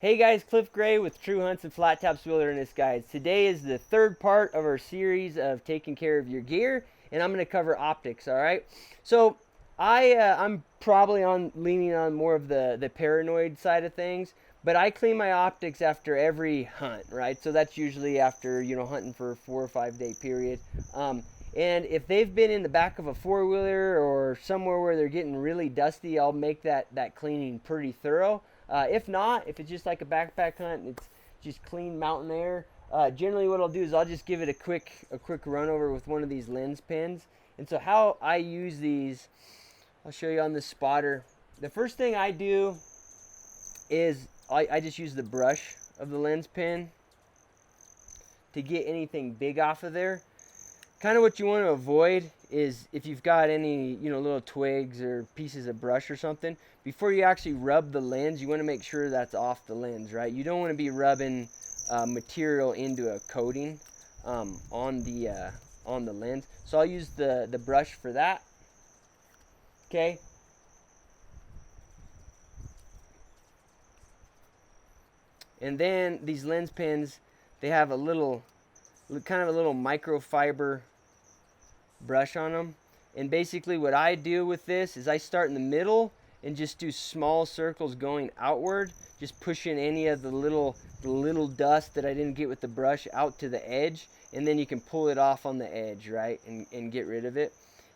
Hey guys, Cliff Gray with True Hunts and Flat Tops Wilderness Guides. Today is the third part of our series of taking care of your gear, and I'm going to cover optics. All right. So I'm probably on leaning on more of the paranoid side of things, but I clean my optics after every hunt. Right. So that's usually after hunting for a 4 or 5 day period. And if they've been in the back of a four-wheeler or somewhere where they're getting really dusty, I'll make that cleaning pretty thorough. If not, if it's just like a backpack hunt and it's just clean mountain air, generally what I'll do is I'll just give it a quick run over with one of these lens pens. And so how I use these, I'll show you on this spotter. The first thing I do is I just use the brush of the lens pen to get anything big off of there. Kind of what you want to avoid is if you've got any little twigs or pieces of brush or something, before you actually rub the lens, you want to make sure that's off the lens, right? You don't want to be rubbing material into a coating on the lens. So I'll use the brush for that. Okay. And then these lens pens, they have kind of a little microfiber brush on them. And basically what I do with this is I start in the middle and just do small circles going outward, just pushing any of the little dust that I didn't get with the brush out to the edge, and then you can pull it off on the edge, right, and get rid of it.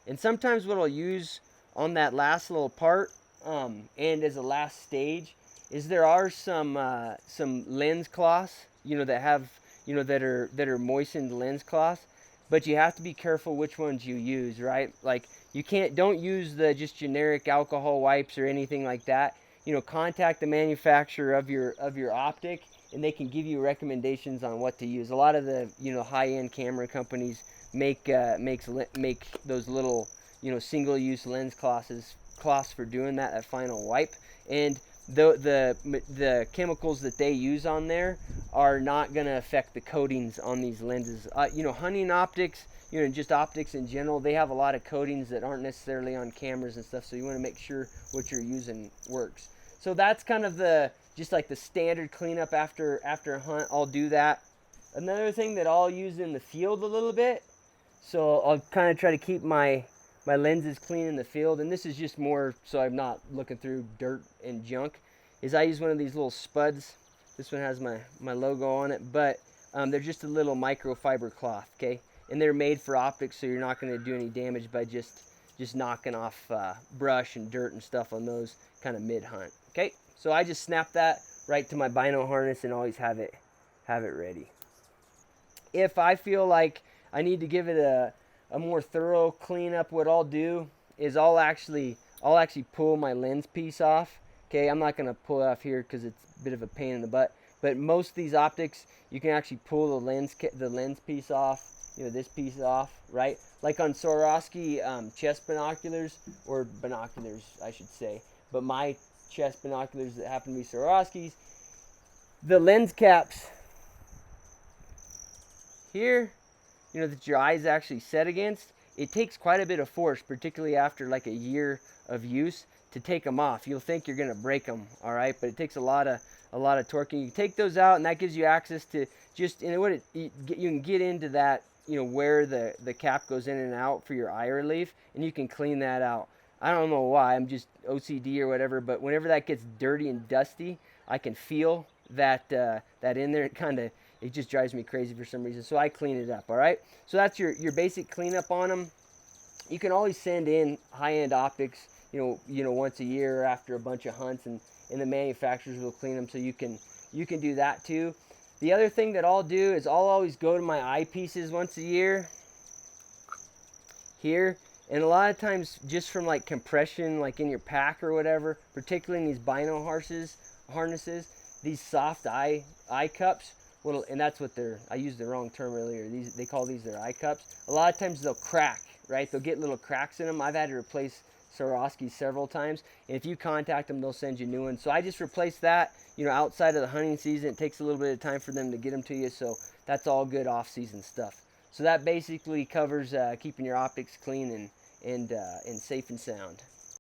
And sometimes what I'll use on that last little part, and as a last stage, is there are some lens cloths, that have, that are moistened lens cloths, but you have to be careful which ones you use, right? Like don't use the just generic alcohol wipes or anything like that. Contact the manufacturer of your optic, and they can give you recommendations on what to use. A lot of the high-end camera companies make those little single-use lens cloths for doing that final wipe, and the chemicals that they use on there are not going to affect the coatings on these lenses. Hunting optics, just optics in general, they have a lot of coatings that aren't necessarily on cameras and stuff, so you want to make sure what you're using works. So that's kind of just like the standard cleanup after a hunt. I'll do that. Another thing that I'll use in the field a little bit, so I'll kind of try to keep my lenses clean in the field, and this is just more so I'm not looking through dirt and junk, is I use one of these little Spudz. This one has my logo on it, but they're just a little microfiber cloth, okay? And they're made for optics, so you're not going to do any damage by just knocking off brush and dirt and stuff on those kind of mid-hunt, okay? So I just snap that right to my bino harness and always have it ready. If I feel like I need to give it a more thorough cleanup, what I'll do is I'll actually pull my lens piece off. Okay, I'm not gonna pull it off here because it's a bit of a pain in the butt. But most of these optics, you can actually pull the lens piece off. This piece off, right? Like on Swarovski chest binoculars, or binoculars, I should say. But my chest binoculars that happen to be Swarovskis, the lens caps here, that your eyes actually set against, it takes quite a bit of force, particularly after like a year of use, to take them off. You'll think you're gonna break them, all right, but it takes a lot of torque. And you take those out, and that gives you access to just you can get into that, where the cap goes in and out for your eye relief, and you can clean that out. I don't know why, I'm just OCD or whatever, but whenever that gets dirty and dusty, I can feel that in there. It just drives me crazy for some reason, so I clean it up, all right? So that's your basic cleanup on them. You can always send in high-end optics, once a year after a bunch of hunts, and the manufacturers will clean them, so you can do that too. The other thing that I'll do is I'll always go to my eyepieces once a year here, and a lot of times just from like compression, like in your pack or whatever, particularly in these bino harnesses, these soft eye cups. Well, and that's what I used the wrong term earlier. They call these their eye cups. A lot of times they'll crack, right? They'll get little cracks in them. I've had to replace Swarovski several times, and if you contact them, they'll send you new ones. So I just replace that, outside of the hunting season. It takes a little bit of time for them to get them to you, so that's all good off-season stuff. So that basically covers keeping your optics clean and safe and sound.